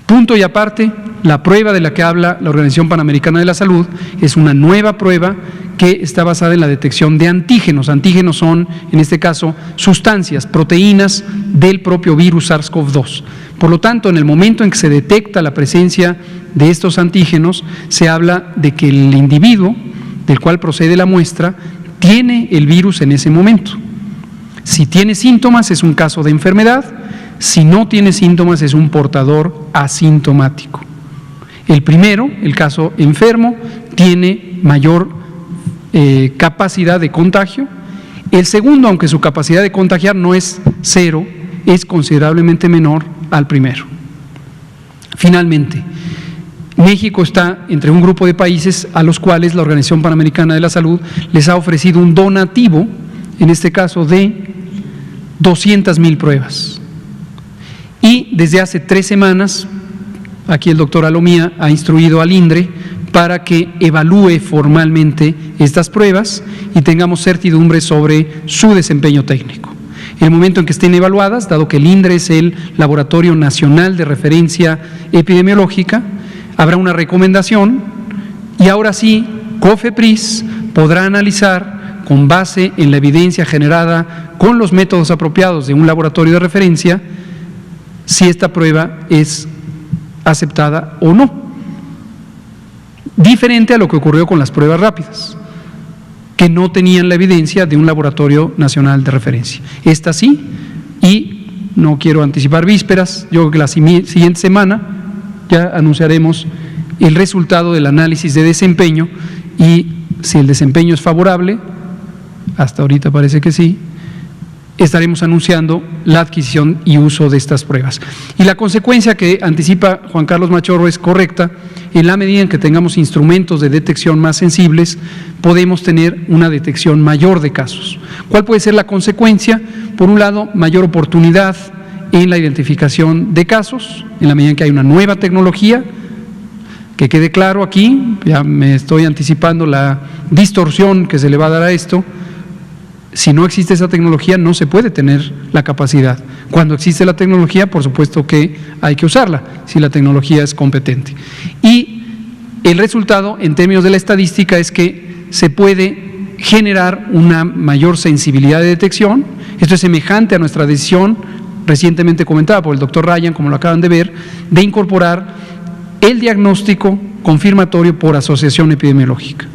Punto y aparte, la prueba de la que habla la Organización Panamericana de la Salud es una nueva prueba que está basada en la detección de antígenos. Antígenos son, en este caso, sustancias, proteínas del propio virus SARS-CoV-2. Por lo tanto, en el momento en que se detecta la presencia de estos antígenos, se habla de que el individuo del cual procede la muestra tiene el virus en ese momento. Si tiene síntomas, es un caso de enfermedad. Si no tiene síntomas, es un portador asintomático. El primero, el caso enfermo, tiene mayor capacidad de contagio. El segundo, aunque su capacidad de contagiar no es 0, es considerablemente menor al primero. Finalmente, México está entre un grupo de países a los cuales la Organización Panamericana de la Salud les ha ofrecido un donativo, en este caso de 200,000 pruebas. Y desde hace 3 semanas, aquí el doctor Alomía ha instruido al INDRE para que evalúe formalmente estas pruebas y tengamos certidumbre sobre su desempeño técnico. En el momento en que estén evaluadas, dado que el INDRE es el Laboratorio Nacional de Referencia Epidemiológica, habrá una recomendación y ahora sí, COFEPRIS podrá analizar con base en la evidencia generada con los métodos apropiados de un laboratorio de referencia si esta prueba es aceptada o no. Diferente a lo que ocurrió con las pruebas rápidas, que no tenían la evidencia de un laboratorio nacional de referencia. Esta sí, y no quiero anticipar vísperas, yo creo que la siguiente semana ya anunciaremos el resultado del análisis de desempeño y si el desempeño es favorable, hasta ahorita parece que sí, estaremos anunciando la adquisición y uso de estas pruebas. Y la consecuencia que anticipa Juan Carlos Machorro es correcta. En la medida en que tengamos instrumentos de detección más sensibles, podemos tener una detección mayor de casos. ¿Cuál puede ser la consecuencia? Por un lado, mayor oportunidad en la identificación de casos, en la medida en que hay una nueva tecnología. Que quede claro aquí, ya me estoy anticipando la distorsión que se le va a dar a esto. Si no existe esa tecnología, no se puede tener la capacidad. Cuando existe la tecnología, por supuesto que hay que usarla, si la tecnología es competente. Y el resultado, en términos de la estadística, es que se puede generar una mayor sensibilidad de detección. Esto es semejante a nuestra decisión recientemente comentada por el doctor Ryan, como lo acaban de ver, de incorporar el diagnóstico confirmatorio por asociación epidemiológica.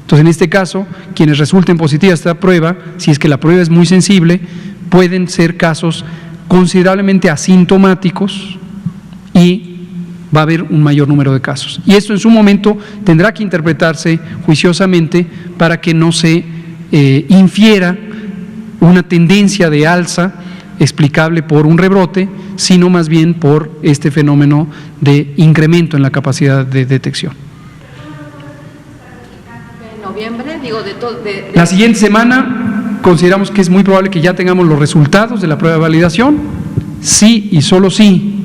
Entonces, en este caso, quienes resulten positivas a esta prueba, si es que la prueba es muy sensible, pueden ser casos considerablemente asintomáticos y va a haber un mayor número de casos. Y esto en su momento tendrá que interpretarse juiciosamente para que no se infiera una tendencia de alza explicable por un rebrote, sino más bien por este fenómeno de incremento en la capacidad de detección. Noviembre, digo, La siguiente semana consideramos que es muy probable que ya tengamos los resultados de la prueba de validación. Sí y solo sí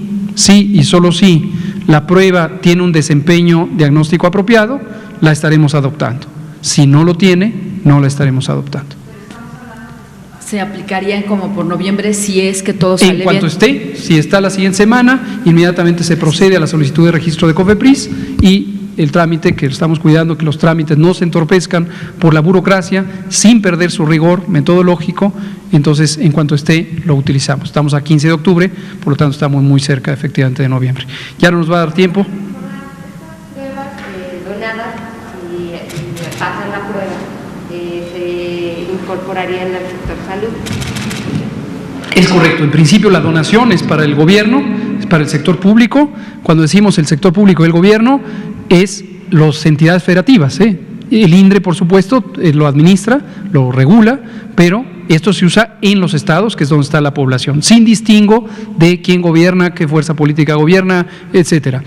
la prueba tiene un desempeño diagnóstico apropiado, la estaremos adoptando. Si no lo tiene, no la estaremos adoptando. se aplicarían como por noviembre si es que todo sale bien. En cuanto esté, si está la siguiente semana, inmediatamente se procede a la solicitud de registro de COFEPRIS y el trámite, que estamos cuidando que los trámites no se entorpezcan por la burocracia, sin perder su rigor metodológico. Entonces, en cuanto esté, lo utilizamos. Estamos a 15 de octubre, por lo tanto estamos muy cerca efectivamente de noviembre. Ya no nos va a dar tiempo. Pruebas donadas y pasan la prueba, se incorporarían al sector salud. Es correcto, en principio la donación es para el gobierno, es para el sector público. Cuando decimos el sector público y el gobierno, es las entidades federativas, El INDRE, por supuesto, lo administra, lo regula, pero esto se usa en los estados, que es donde está la población, sin distingo de quién gobierna, qué fuerza política gobierna, etcétera.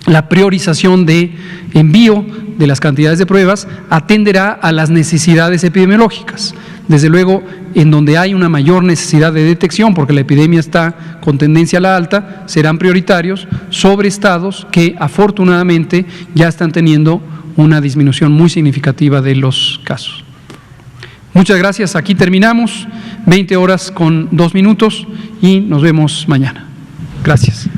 La priorización de envío de las cantidades de pruebas atenderá a las necesidades epidemiológicas. Desde luego, en donde hay una mayor necesidad de detección, porque la epidemia está con tendencia a la alta, serán prioritarios sobre estados que afortunadamente ya están teniendo una disminución muy significativa de los casos. Muchas gracias, aquí terminamos, 20 horas con 2 minutos y nos vemos mañana. Gracias.